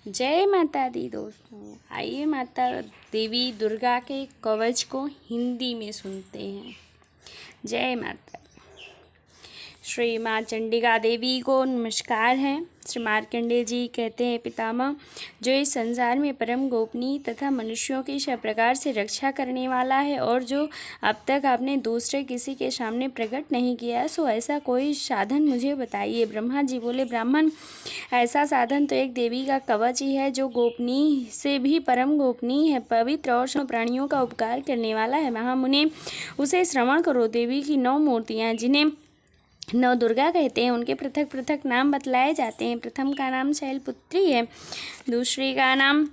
जय माता दी दोस्तों। आइए माता देवी दुर्गा के कवच को हिंदी में सुनते हैं। जय माता। श्री माँ चंडिका देवी को नमस्कार है। श्री मार्कंडेय जी कहते हैं, पितामह, जो इस संसार में परम गोपनीय तथा मनुष्यों की सब प्रकार से रक्षा करने वाला है और जो अब तक आपने दूसरे किसी के सामने प्रकट नहीं किया, सो ऐसा कोई साधन मुझे बताइए। ब्रह्मा जी बोले, ब्राह्मण, ऐसा साधन तो एक देवी का कवच ही है जो गोपनीय से भी परम गोपनीय है, पवित्र और सब प्राणियों का उपकार करने वाला है। महामुने, उसे श्रवण करो। देवी की 9 मूर्तियाँ, जिन्हें 9 दुर्गा कहते हैं, उनके पृथक पृथक नाम बतलाए जाते हैं। प्रथम का नाम शैलपुत्री है, दूसरी का नाम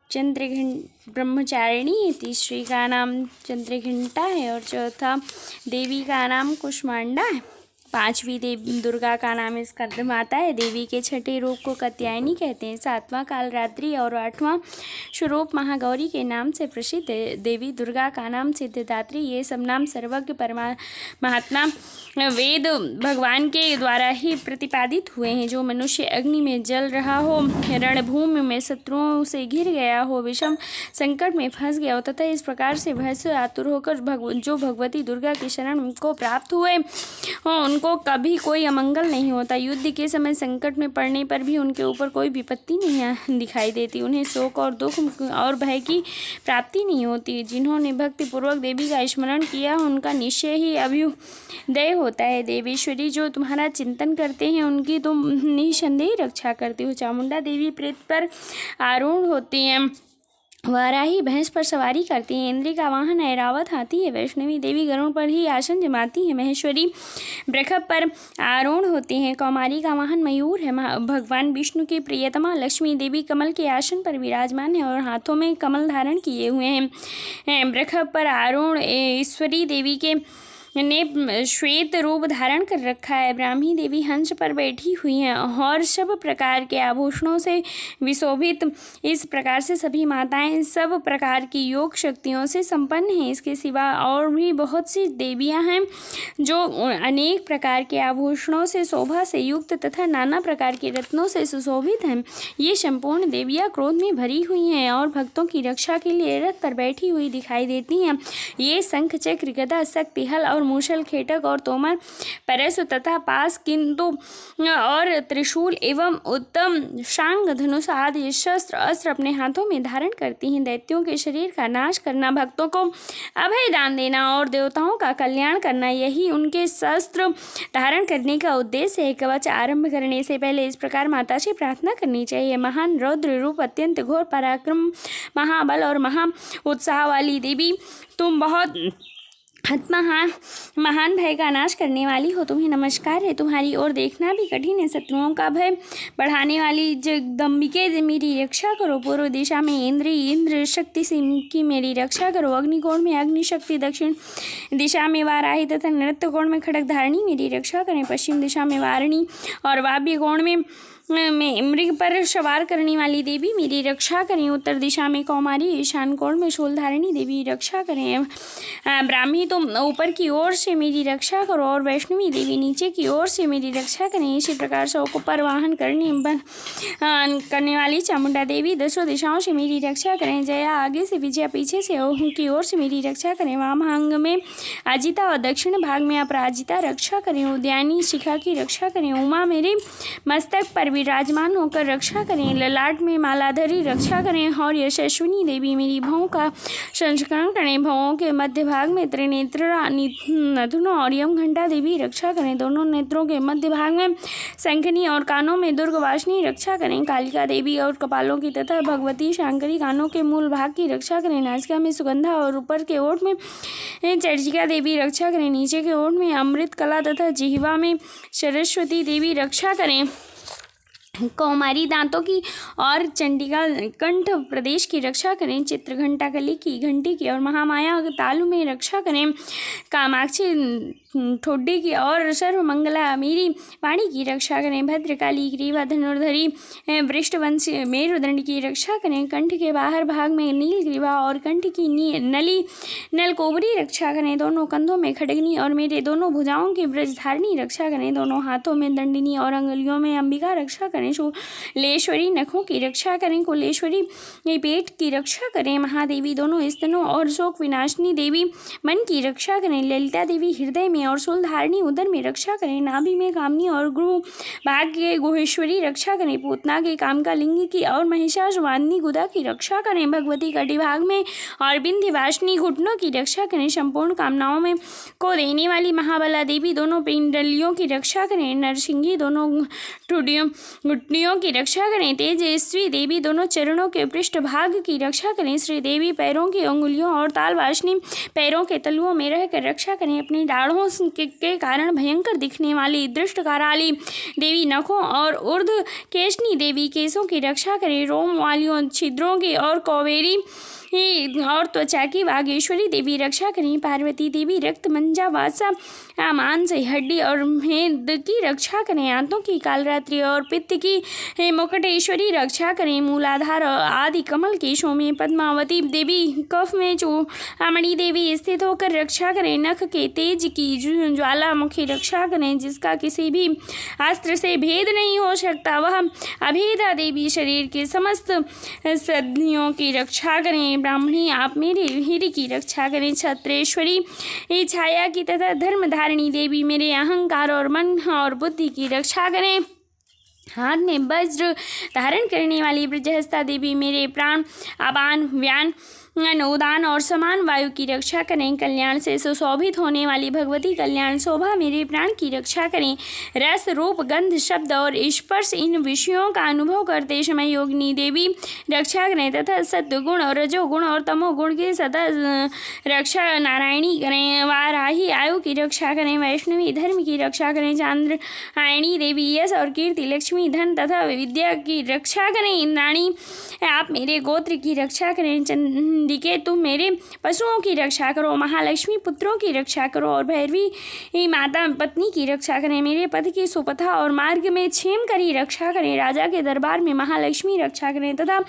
ब्रह्मचारिणी है, तीसरी का नाम चंद्रघंटा है और चौथा देवी का नाम कुष्मांडा है। 5वीं देवी दुर्गा का नाम स्कंदमाता है। देवी के 6ठे रूप को कात्यायनी कहते हैं। 7वां कालरात्रि और 8वां स्वरूप महागौरी के नाम से प्रसिद्ध है। देवी दुर्गा का नाम सिद्धिदात्री। ये सब नाम सर्वज्ञ महात्मा वेद भगवान के द्वारा ही प्रतिपादित हुए हैं। जो मनुष्य अग्नि में जल रहा हो, रणभूमि में शत्रुओं से घिर गया हो, विषम संकट में फंस गया हो तथा इस प्रकार से भय से आतुर होकर जो भगवती दुर्गा की शरण को प्राप्त हुए उनको कभी कोई अमंगल नहीं होता। युद्ध के समय संकट में पड़ने पर भी उनके ऊपर कोई विपत्ति नहीं दिखाई देती। उन्हें शोक और दुख और भय की प्राप्ति नहीं होती। जिन्होंने भक्ति पूर्वक देवी का स्मरण किया, उनका निश्चय ही अभ्युदय होता है। देवेश्वरी, जो तुम्हारा चिंतन करते हैं, उनकी तुम निसंदेह रक्षा करती हो। चामुंडा देवी प्रेत पर आरूढ़ होती हैं, वाराही भैंस पर सवारी करती है। इंद्र का वाहन ऐरावत हाथी है। वैष्णवी देवी गरुड़ पर ही आसन जमाती है। महेश्वरी वृषभ पर आरूढ़ होती हैं। कौमारी का वाहन मयूर है। भगवान विष्णु की प्रियतमा लक्ष्मी देवी कमल के आसन पर विराजमान है और हाथों में कमल धारण किए हुए हैं। वृषभ पर आरूढ़ ईश्वरी देवी के ने श्वेत रूप धारण कर रखा है। ब्राह्मी देवी हंस पर बैठी हुई हैं और सब प्रकार के आभूषणों से विशोभित। इस प्रकार से सभी माताएं सब प्रकार की योग शक्तियों से संपन्न हैं। इसके सिवा और भी बहुत सी देवियां हैं जो अनेक प्रकार के आभूषणों से शोभा से युक्त तथा नाना प्रकार के रत्नों से सुशोभित हैं। ये संपूर्ण देवियां क्रोध में भरी हुई हैं और भक्तों की रक्षा के लिए रथ पर बैठी हुई दिखाई देती हैं। ये शंख, चक्र, गदा, शक्ति, हल और मूषल, खेटक और तोमर, परशु तथा पास, किंतु और त्रिशूल एवं उत्तम शांग, धनुष आदि शस्त्र अस्त्र अपने हाथों में धारण करती हैं। दैत्यों के शरीर का नाश करना, भक्तों को अभय दान देना और देवताओं का कल्याण करना, यही उनके शस्त्र धारण करने का उद्देश्य है। कवच आरंभ करने से पहले इस प्रकार माता से प्रार्थना करनी चाहिए। महान रौद्र रूप, अत्यंत घोर पराक्रम, महाबल और महा उत्साह वाली देवी, तुम बहुत महान भय का नाश करने वाली हो, तुम्हें नमस्कार है। तुम्हारी ओर देखना भी कठिन है। शत्रुओं का भय बढ़ाने वाली जगदम्बिके, मेरी रक्षा करो। पूर्व दिशा में इंद्र शक्ति से की मेरी रक्षा करो। अग्निकोण में अग्नि शक्ति, दक्षिण दिशा में वाराही तथा नृत्य कोण में खड़क धारणी मेरी रक्षा करें। पश्चिम दिशा में वारिणी और वाव्य कोण में मृग पर सवार करने वाली देवी मेरी रक्षा करें। उत्तर दिशा में कौमारी, ईशान कोण में शूलधारिणी देवी रक्षा करें। ब्राह्मी, तुम ऊपर की ओर से मेरी रक्षा करो और वैष्णवी देवी नीचे की ओर से मेरी रक्षा करें। इसी प्रकार से पर वाहन करने वाली चामुंडा देवी 10 दिशाओं से मेरी रक्षा करें। जया आगे से, विजया पीछे से की ओर से मेरी रक्षा करें। वामांग में अजिता और दक्षिण भाग में अपराजिता रक्षा करें। उद्यानी शिखा की रक्षा करें। उमा मेरे मस्तक पर विराजमान होकर रक्षा करें। ललाट में मालाधरी रक्षा करें और यशस्विनी देवी मेरी भवों का संस्करण करें। भवों के मध्य भाग में त्रिनेत्रा नथुना और यम घंटा देवी रक्षा करें। दोनों नेत्रों के मध्य भाग में शंखनी और कानों में दुर्गवासिनी रक्षा करें। कालिका देवी और कपालों की तथा भगवती शांकरी कानों के मूल भाग की रक्षा करें। नासिका में सुगंधा और ऊपर के ओठ में चर्चिका देवी रक्षा करें। नीचे के ओठ में अमृत कला तथा जिह्वा में सरस्वती देवी रक्षा करें। कौमारी दांतों की और चंडिका कंठ प्रदेश की रक्षा करें। चित्रघंटा कली की, घंटी की और महामाया तालु में रक्षा करें। कामाक्षी ठोड्डी की और सर्वमंगला मेरी वाणी की रक्षा करें। भद्रकाली, ग्रीवा, धनुर्धरी, वृष्टवंश, मेरुदंड की रक्षा करें। कंठ के बाहर भाग में नील ग्रीवा और कंठ की नलकोबरी रक्षा करें। दोनों कंधों में खड़गनी और मेरे दोनों भुजाओं की ब्रजधारिणी रक्षा करें। दोनों हाथों में दंडिनी और अंगुलियों में अंबिका रक्षा करें। करें, शूलेश्वरी नखों की रक्षा करें, कुलेश्वरी पेट की रक्षा करें, महादेवी दोनों स्तनों और शोक विनाशिनी देवी मन की रक्षा करें, ललिता देवी हृदय में और शूलधारिणी उदर में रक्षा करें, नाभि में कामनी और गुरु भाग्य गुहेश्वरी रक्षा करें, पूतना के काम का लिंग की और महिषासुरवाहिनी गुदा की रक्षा करें, भगवती कटी भाग में और विंध्यवासिनी घुटनों की रक्षा करें, संपूर्ण कामनाओं में को देने वाली महाबला देवी दोनों पिंडलियों की रक्षा करें, नरसिंही दोनों घुटनियों की रक्षा करें, तेजस्वी देवी दोनों चरणों के पृष्ठ भाग की रक्षा करें, श्री देवी पैरों की अंगुलियों और तालवासिनी पैरों के तलुओं में रहकर रक्षा करें, अपनी दाढ़ों के कारण भयंकर दिखने वाली दृष्टकाराली देवी नखों और ऊर्ध केशनी देवी केशों की रक्षा करें, रोम वालियों छिद्रों की और कौवेरी और त्वचा की वागेश्वरी देवी रक्षा करें, पार्वती देवी रक्त मंजा वासा मांस हड्डी और मेद की रक्षा करें, आंतों की कालरात्रि और पित्त की मुकुटेश्वरी रक्षा करें, मूलाधार आदि कमल केशों में पद्मावती देवी कफ में चूड़ामणि देवी स्थित होकर रक्षा करें, नख के तेज की ज्वालामुखी रक्षा करें, जिसका किसी भी अस्त्र से भेद नहीं हो सकता, वह अभेदा देवी शरीर के समस्त सदियों की रक्षा करें, ब्राह्मणी आप मेरे वीर की रक्षा करें, छत्रेश्वरी छाया की तथा धर्मधारिणी देवी मेरे अहंकार और मन और बुद्धि की रक्षा करें, हाथ में वज्र धारण करने वाली ब्रजहस्ता देवी मेरे प्राण अपान व्यान उदान और समान वायु की रक्षा करें, कल्याण से सुशोभित होने वाली भगवती कल्याण शोभा मेरे प्राण की रक्षा करें, रस रूप गंध शब्द और स्पर्श इन विषयों का अनुभव करते समय योगिनी देवी रक्षा करें, तथा सत्गुण और रजोगुण और तमोगुण की सदा रक्षा नारायणी करें, वाराही आयु की रक्षा करें, वैष्णवी धर्म की रक्षा करें, चांद्रायणी देवी यश और कीर्ति लक्ष्मी धन तथा विद्या की रक्षा करें, इंद्राणी आप मेरे गोत्र की रक्षा करें, चंडिके तुम मेरे पशुओं की रक्षा करो, महालक्ष्मी पुत्रों की रक्षा करो और भैरवी माता पत्नी की रक्षा करें, मेरे पथ की सुपथा और मार्ग में क्षेम करी रक्षा करें, राजा के दरबार में महालक्ष्मी रक्षा करें, तथा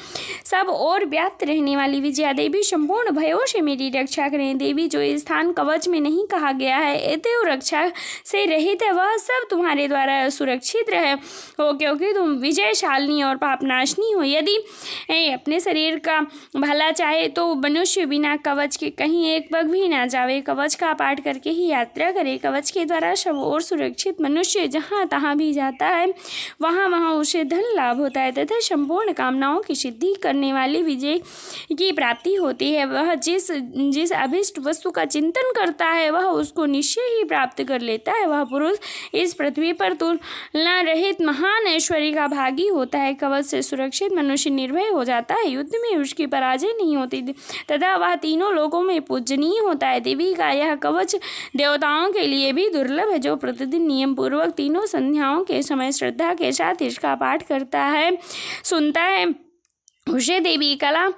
सब और व्याप्त रहने वाली विजया देवी संपूर्ण भयों से मेरी रक्षा करें, देवी जो स्थान कवच में नहीं कहा गया है एतव रक्षा से रहित है, वह सब तुम्हारे द्वारा सुरक्षित रहे हो, क्योंकि तुम विजयशालिनी और पापनाशनी हो, यदि अपने शरीर का भला चाहे तो मनुष्य बिना कवच के कहीं एक पग भी ना जावे, कवच का पाठ करके ही यात्रा करे, कवच के द्वारा सब और सुरक्षित मनुष्य जहाँ तहाँ भी जाता है, वहाँ वहाँ उसे धन लाभ होता है तथा संपूर्ण कामनाओं की सिद्धि करने वाली विजय की प्राप्ति होती है, वह जिस अभिष्ट वस्तु का चिंतन करता है वह उसको निश्चय ही प्राप्त कर लेता है, वह पुरुष इस पृथ्वी पर तुलना रहित महान ऐश्वर्य का भागी होता है, कवच से सुरक्षित मनुष्य निर्भय हो जाता है, युद्ध में उसकी पराजय नहीं होती तथा वह तीनों लोकों में पूजनीय होता है, देवी का यह कवच देवताओं के लिए भी दुर्लभ है, जो प्रतिदिन नियम पूर्वक तीनों संध्याओं के समय श्रद्धा के साथ इसका पाठ करता है सुनता है उसे देवी कला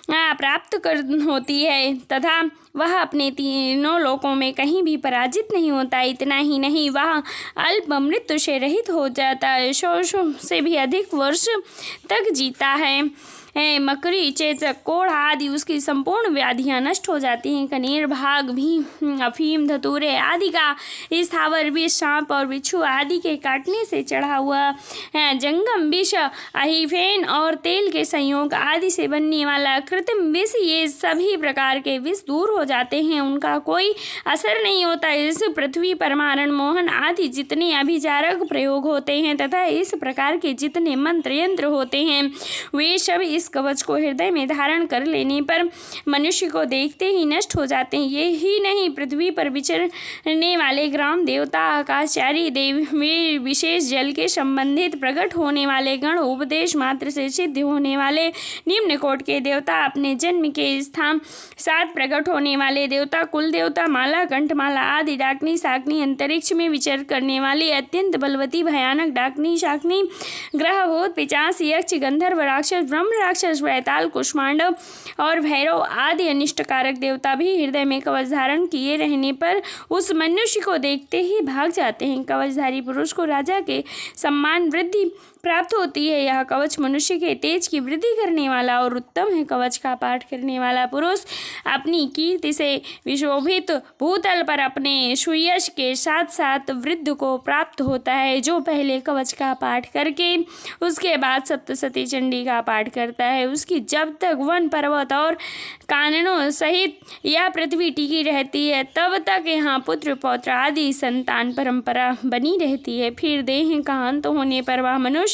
प्राप्त कर होती है तथा वह अपने तीनों लोकों में कहीं भी पराजित नहीं होता, इतना ही नहीं वह अल्प मृत्यु से रहित हो जाता है, 100 से भी अधिक वर्ष तक जीता है, मकरी चेचक कोढ़ आदि उसकी संपूर्ण व्याधियां नष्ट हो जाती हैं, कनेर भाग भी अफीम धतूरे आदि का स्थावर विष सांप और बिच्छू आदि के काटने से चढ़ा हुआ जंगम विष अहिफेन और तेल के संयोग आदि से बनने वाला कृत्रिम विष, ये सभी प्रकार के विष दूर हो जाते हैं, उनका कोई असर नहीं होता। इस पृथ्वी पर मारण मोहन आदि जितने अभिचारक प्रयोग होते हैं तथा इस प्रकार के जितने मंत्र यंत्र होते हैं वे सब इस कवच को हृदय में धारण कर लेने पर मनुष्य को देखते ही नष्ट हो जाते हैं। ये ही नहीं, पृथ्वी पर विचरने वाले ग्राम देवता आकाशचारी देव में विशेष जल के संबंधित प्रकट होने वाले गण, उपदेश मात्र से सिद्ध होने वाले निम्न कोट के देवता, अपने जन्म के स्थान साथ प्रकट होने वाले देवता, कुल देवता, माला कंठमाला आदि, डाकनी शाकनी, अंतरिक्ष में विचर करने वाली अत्यंत बलवती भयानक डाकनी शाकनी, ग्रह भूत पिचास यक्ष गंधर्व राक्षस ब्रह्म राक्षस वैताल कुष्मांडव और भैरव आदि अनिष्टकारक देवता भी हृदय में कवच धारण किए रहने पर उस मनुष्य को देखते ही भाग जाते हैं। कवचधारी पुरुष को राजा के सम्मान वृद्धि प्राप्त होती है। यह कवच मनुष्य के तेज की वृद्धि करने वाला और उत्तम है। कवच का पाठ करने वाला पुरुष अपनी कीर्ति से विशोभित भूतल पर अपने सुयश के साथ साथ वृद्धि को प्राप्त होता है। जो पहले कवच का पाठ करके उसके बाद सप्तशती चंडी का पाठ करता है, उसकी जब तक वन पर्वत और काननों सहित यह पृथ्वी टिकी रहती है, तब तक यहाँ पुत्र पौत्र आदि संतान परंपरा बनी रहती है। फिर देह का अंत होने पर वह मनुष्य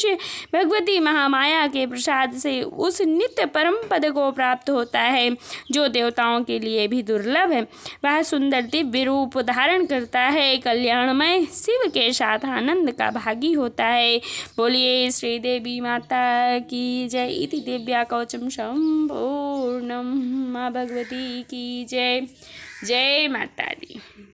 भगवती महामाया के प्रसाद से उस नित्य परम पद को प्राप्त होता है, जो देवताओं के लिए भी दुर्लभ है। वह सुंदर दिव्य रूप धारण करता है, कल्याणमय शिव के साथ आनंद का भागी होता है। बोलिए श्री देवी माता की जय। इति दिव्या कवचम संपूर्णम। माँ भगवती की जय। जय माता दी।